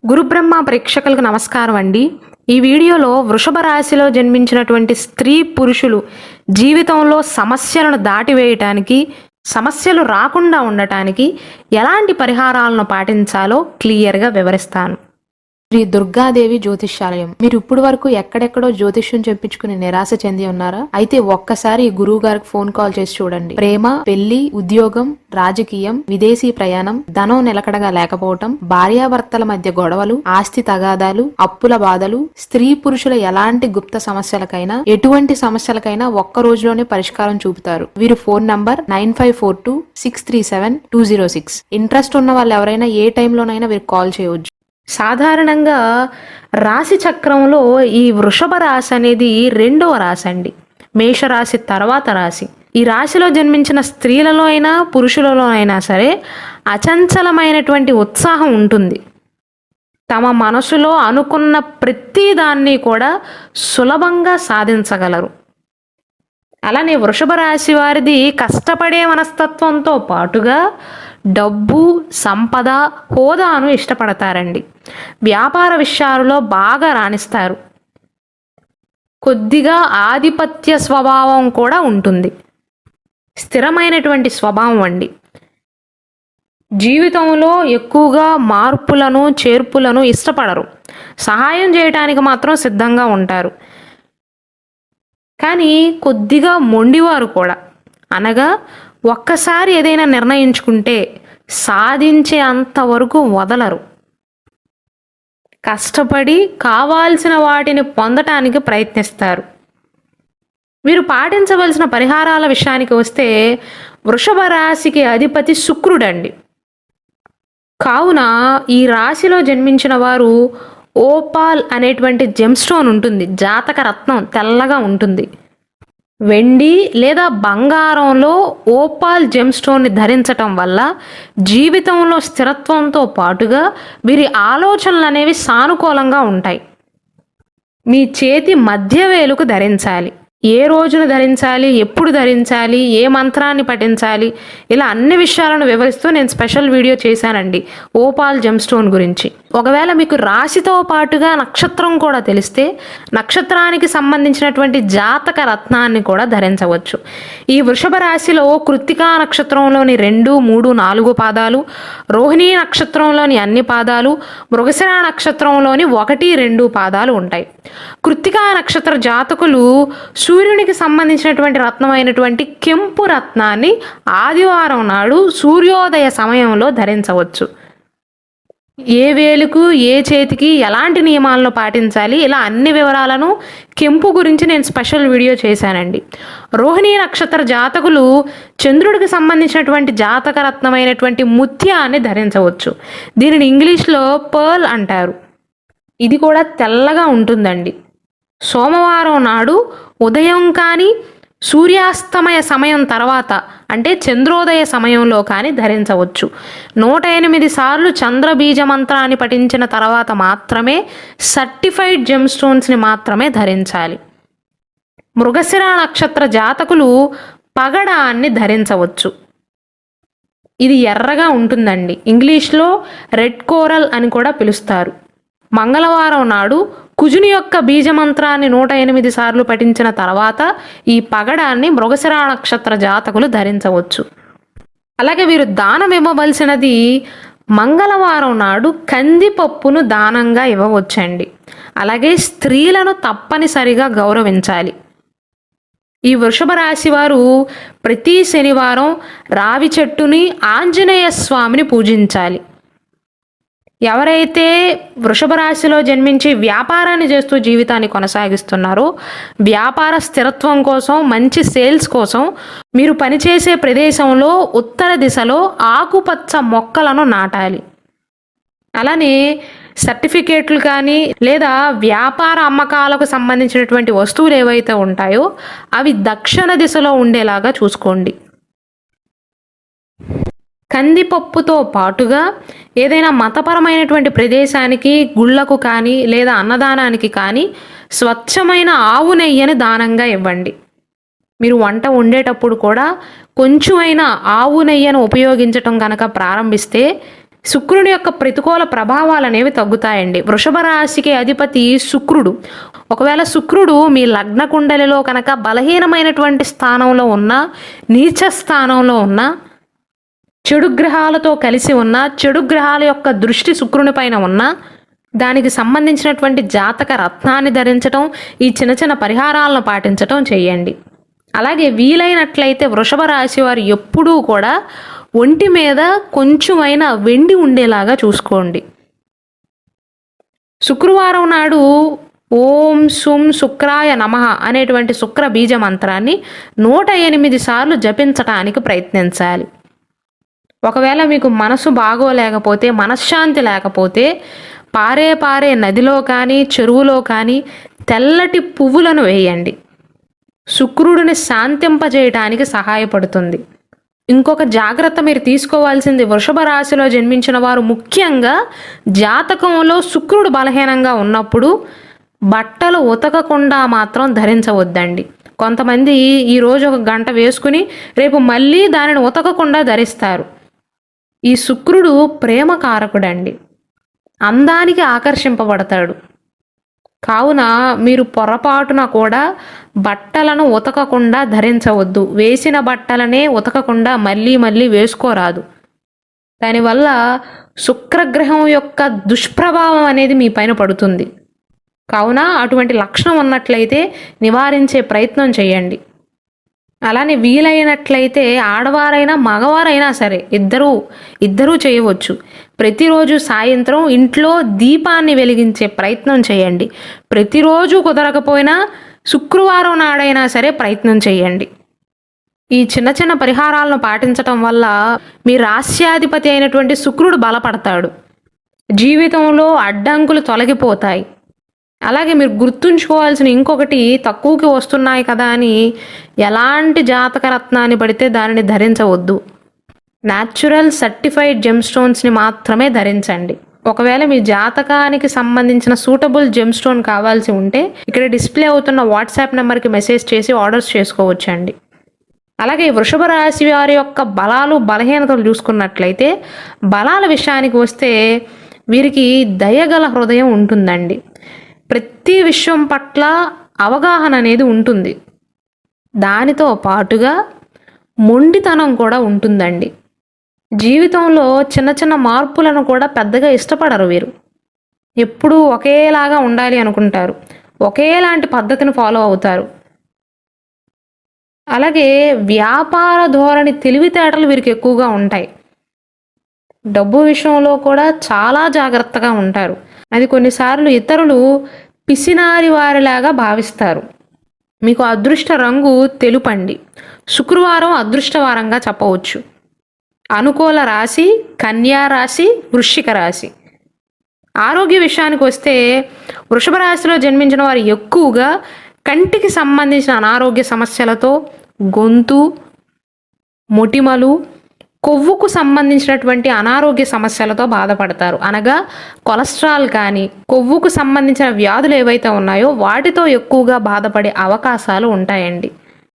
గురుబ్రహ్మ ప్రేక్షకులకు నమస్కారం అండి. ఈ వీడియోలో వృషభ రాశిలో జన్మించినటువంటి స్త్రీ పురుషులు జీవితంలో సమస్యలను దాటివేయటానికి, సమస్యలు రాకుండా ఉండటానికి ఎలాంటి పరిహారాలను పాటించాలో క్లియర్గా వివరిస్తాను. శ్రీ దుర్గాదేవి జ్యోతిష్యాలయం. మీరు ఇప్పుడు వరకు ఎక్కడెక్కడో జ్యోతిష్యం చెప్పించుకుని నిరాశ చెంది ఉన్నారా? అయితే ఒక్కసారి గురువు గారికి ఫోన్ కాల్ చేసి చూడండి. ప్రేమ, పెళ్లి, ఉద్యోగం, రాజకీయం, విదేశీ ప్రయాణం, ధనం నిలకడగా లేకపోవటం, భార్యాభర్తల మధ్య గొడవలు, ఆస్తి తగాదాలు, అప్పుల బాధలు, స్త్రీ పురుషుల ఎలాంటి గుప్త సమస్యలకైనా, ఎటువంటి సమస్యలకైనా ఒక్క రోజులోనే పరిష్కారం చూపుతారు. వీరు ఫోన్ నంబర్ 9542637206. ఇంట్రెస్ట్ ఉన్న వాళ్ళు ఎవరైనా ఏ టైంలోనైనా వీరు కాల్ చేయవచ్చు. సాధారణంగా రాశి చక్రంలో ఈ వృషభ రాశి అనేది రెండవ రాశి అండి. మేషరాశి తర్వాత రాశి. ఈ రాశిలో జన్మించిన స్త్రీలలో అయినా పురుషులలో అయినా సరే అచంచలమైనటువంటి ఉత్సాహం ఉంటుంది. తమ మనసులో అనుకున్న ప్రతి దాన్ని కూడా సులభంగా సాధించగలరు. అలానే వృషభ రాశి వారిది కష్టపడే మనస్తత్వంతో పాటుగా డబ్బు, సంపద, హోదాను ఇష్టపడతారండి. వ్యాపార విషయాలలో బాగా రాణిస్తారు. కొద్దిగా ఆధిపత్య స్వభావం కూడా ఉంటుంది. స్థిరమైనటువంటి స్వభావం అండి. జీవితంలో ఎక్కువగా మార్పులను, చేర్పులను ఇష్టపడరు. సహాయం చేయడానికి మాత్రం సిద్ధంగా ఉంటారు. కానీ కొద్దిగా మొండివారు కూడా. అనగా ఒక్కసారి ఏదైనా నిర్ణయించుకుంటే సాధించే అంతవరకు వదలరు. కష్టపడి కావాల్సిన వాటిని పొందటానికి ప్రయత్నిస్తారు. వీరు పాటించవలసిన పరిహారాల విషయానికి వస్తే వృషభ రాశికి అధిపతి శుక్రుడండి. కావున ఈ రాశిలో జన్మించిన వారు ఓపాల్ అనేటువంటి జెమ్స్టోన్ ఉంటుంది. జాతక రత్నం తెల్లగా ఉంటుంది. వెండి లేదా బంగారంలో ఓపాల్ జెమ్స్టోన్ని ధరించటం వల్ల జీవితంలో స్థిరత్వంతో పాటుగా వీరి ఆలోచనలు అనేవి సానుకూలంగా ఉంటాయి. మీ చేతి మధ్య వేలుకు ధరించాలి. ఏ రోజున ధరించాలి, ఎప్పుడు ధరించాలి, ఏ మంత్రాన్ని పఠించాలి, ఇలా అన్ని విషయాలను వివరిస్తూ నేను స్పెషల్ వీడియో చేశానండి ఓపాల్ జెమ్స్టోన్ గురించి. ఒకవేళ మీకు రాశితో పాటుగా నక్షత్రం కూడా తెలిస్తే నక్షత్రానికి సంబంధించినటువంటి జాతక రత్నాన్ని కూడా ధరించవచ్చు. ఈ వృషభ రాశిలో కృత్తికా నక్షత్రంలోని 2, 3, 4 పాదాలు, రోహిణీ నక్షత్రంలోని అన్ని పాదాలు, మృగశిర నక్షత్రంలోని 1, 2 పాదాలు ఉంటాయి. కృత్తికా నక్షత్ర జాతకులు సూర్యునికి సంబంధించినటువంటి రత్నమైనటువంటి కెంపు రత్నాన్ని ఆదివారం నాడు సూర్యోదయ సమయంలో ధరించవచ్చు. ఏ వేలుకు, ఏ చేతికి ఎలాంటి నియమాలను పాటించాలి, ఇలా అన్ని వివరాలను కెంపు గురించి నేను స్పెషల్ వీడియో చేశానండి. రోహిణీ నక్షత్ర జాతకులు చంద్రుడికి సంబంధించినటువంటి జాతక రత్నమైనటువంటి ముత్యాన్ని ధరించవచ్చు. దీనిని ఇంగ్లీష్లో పర్ల్ అంటారు. ఇది కూడా తెల్లగా ఉంటుందండి. సోమవారం నాడు ఉదయం కానీ సూర్యాస్తమయ సమయం తర్వాత అంటే చంద్రోదయ సమయంలో కానీ ధరించవచ్చు. 108 సార్లు చంద్రబీజ మంత్రాన్ని పఠించిన తర్వాత మాత్రమే సర్టిఫైడ్ జెమ్ స్టోన్స్ని మాత్రమే ధరించాలి. మృగశిర నక్షత్ర జాతకులు పగడాన్ని ధరించవచ్చు. ఇది ఎర్రగా ఉంటుందండి. ఇంగ్లీష్లో రెడ్ కోరల్ అని కూడా పిలుస్తారు. మంగళవారం నాడు కుజుని యొక్క బీజమంత్రాన్ని 108 సార్లు పఠించిన తర్వాత ఈ పగడాన్ని మృగశిర నక్షత్ర జాతకులు ధరించవచ్చు. అలాగే వీరు దానం ఇవ్వవలసినది మంగళవారం నాడు కందిపప్పును దానంగా ఇవ్వవచ్చండి. అలాగే స్త్రీలను తప్పనిసరిగా గౌరవించాలి. ఈ వృషభ రాశి వారు ప్రతి శనివారం రావి చెట్టుని, ఆంజనేయ స్వామిని పూజించాలి. ఎవరైతే వృషభ రాశిలో జన్మించి వ్యాపారాన్ని చేస్తూ జీవితాన్ని కొనసాగిస్తున్నారో వ్యాపార స్థిరత్వం కోసం, మంచి సేల్స్ కోసం మీరు పనిచేసే ప్రదేశంలో ఉత్తర దిశలో ఆకుపచ్చ మొక్కలను నాటాలి. అలానే సర్టిఫికేట్లు కానీ లేదా వ్యాపార అమ్మకాలకు సంబంధించినటువంటి వస్తువులు ఏవైతే ఉంటాయో అవి దక్షిణ దిశలో ఉండేలాగా చూసుకోండి. కందిపప్పుతో పాటుగా ఏదైనా మతపరమైనటువంటి ప్రదేశానికి, గుళ్ళకు కానీ లేదా అన్నదానానికి కానీ స్వచ్ఛమైన ఆవు నెయ్యిని దానంగా ఇవ్వండి. మీరు వంట వండేటప్పుడు కూడా కొంచెమైనా ఆవు నెయ్యిని ఉపయోగించటం కనుక ప్రారంభిస్తే శుక్రుని యొక్క ప్రతికూల ప్రభావాలు అనేవి తగ్గుతాయండి. వృషభ రాశికి అధిపతి శుక్రుడు. ఒకవేళ శుక్రుడు మీ లగ్న కుండలిలో కనుక బలహీనమైనటువంటి స్థానంలో ఉన్నా, నీచ స్థానంలో ఉన్నా, చెడు గ్రహాలతో కలిసి ఉన్న, చెడు గ్రహాల యొక్క దృష్టి శుక్రుని పైన ఉన్న, దానికి సంబంధించినటువంటి జాతక రత్నాన్ని ధరించటం, ఈ చిన్న చిన్న పరిహారాలను పాటించటం చేయండి. అలాగే వీలైనట్లయితే వృషభ రాశి వారు ఎప్పుడూ కూడా ఒంటి మీద కొంచెమైనా వెండి ఉండేలాగా చూసుకోండి. శుక్రవారం నాడు ఓం సుం శుక్రాయ నమః అనేటువంటి శుక్ర బీజ మంత్రాన్ని 108 సార్లు జపించటానికి ప్రయత్నించాలి. ఒకవేళ మీకు మనసు బాగోలేకపోతే, మనశ్శాంతి లేకపోతే పారే నదిలో కానీ చెరువులో కానీ తెల్లటి పువ్వులను వేయండి. శుక్రుడిని శాంతింపజేయటానికి సహాయపడుతుంది. ఇంకొక జాగ్రత్త మీరు తీసుకోవాల్సింది, వృషభ రాశిలో జన్మించిన వారు ముఖ్యంగా జాతకంలో శుక్రుడు బలహీనంగా ఉన్నప్పుడు బట్టలు ఉతకకుండా మాత్రం ధరించవద్దండి. కొంతమంది ఈరోజు ఒక గంట వేసుకుని రేపు మళ్ళీ దానిని ఉతకకుండా ధరిస్తారు. ఈ శుక్రుడు ప్రేమ కారకుడండి, అందానికి ఆకర్షింపబడతాడు. కావున మీరు పొరపాటున కూడా బట్టలను ఉతకకుండా ధరించవద్దు. వేసిన బట్టలనే ఉతకకుండా మళ్ళీ వేసుకోరాదు. దానివల్ల శుక్రగ్రహం యొక్క దుష్ప్రభావం అనేది మీ పైన పడుతుంది. కావున అటువంటి లక్షణం ఉన్నట్లయితే నివారించే ప్రయత్నం చేయండి. అలానే వీలైనట్లయితే ఆడవారైనా మగవారైనా సరే ఇద్దరూ చేయవచ్చు. ప్రతిరోజు సాయంత్రం ఇంట్లో దీపాన్ని వెలిగించే ప్రయత్నం చేయండి. ప్రతిరోజు కుదరకపోయినా శుక్రవారం నాడైనా సరే ప్రయత్నం చేయండి. ఈ చిన్న చిన్న పరిహారాలను పాటించటం వల్ల మీ రాశ్యాధిపతి అయినటువంటి శుక్రుడు బలపడతాడు. జీవితంలో అడ్డంకులు తొలగిపోతాయి. అలాగే మీరు గుర్తుంచుకోవాల్సిన ఇంకొకటి, తక్కువకి వస్తున్నాయి కదా అని ఎలాంటి జాతక రత్నాన్ని పడితే దానిని ధరించవద్దు. న్యాచురల్ సర్టిఫైడ్ జెమ్ స్టోన్స్ని మాత్రమే ధరించండి. ఒకవేళ మీ జాతకానికి సంబంధించిన సూటబుల్ జెమ్ స్టోన్ కావాల్సి ఉంటే ఇక్కడ డిస్ప్లే అవుతున్న వాట్సాప్ నెంబర్కి మెసేజ్ చేసి ఆర్డర్స్ చేసుకోవచ్చండి. అలాగే వృషభ రాశి వారి యొక్క బలాలు బలహీనతలు చూసుకున్నట్లయితే, బలాల విషయానికి వస్తే వీరికి దయగల హృదయం ఉంటుందండి. ప్రతి విషయం పట్ల అవగాహన అనేది ఉంటుంది. దానితో పాటుగా మొండితనం కూడా ఉంటుందండి. జీవితంలో చిన్న చిన్న మార్పులను కూడా పెద్దగా ఇష్టపడరు వీరు. ఎప్పుడూ ఒకేలాగా ఉండాలి అనుకుంటారు. ఒకేలాంటి పద్ధతిని ఫాలో అవుతారు. అలాగే వ్యాపార ధోరణి, తెలివితేటలు వీరికి ఎక్కువగా ఉంటాయి. డబ్బు విషయంలో కూడా చాలా జాగ్రత్తగా ఉంటారు. అది కొన్నిసార్లు ఇతరులు పిసినారి వారిలాగా భావిస్తారు. మీకు అదృష్ట రంగు తెలుపండి. శుక్రవారం అదృష్టవారంగా చెప్పవచ్చు. అనుకూల రాశి కన్యా రాశి, వృశ్చిక రాశి. ఆరోగ్య విషయానికి వస్తే వృషభ రాశిలో జన్మించిన వారు ఎక్కువగా కంటికి సంబంధించిన అనారోగ్య సమస్యలతో, గొంతు, మొటిమలు, కొవ్వుకు సంబంధించినటువంటి అనారోగ్య సమస్యలతో బాధపడతారు. అనగా కొలెస్ట్రాల్ కానీ కొవ్వుకు సంబంధించిన వ్యాధులు ఏవైతే ఉన్నాయో వాటితో ఎక్కువగా బాధపడే అవకాశాలు ఉంటాయండి.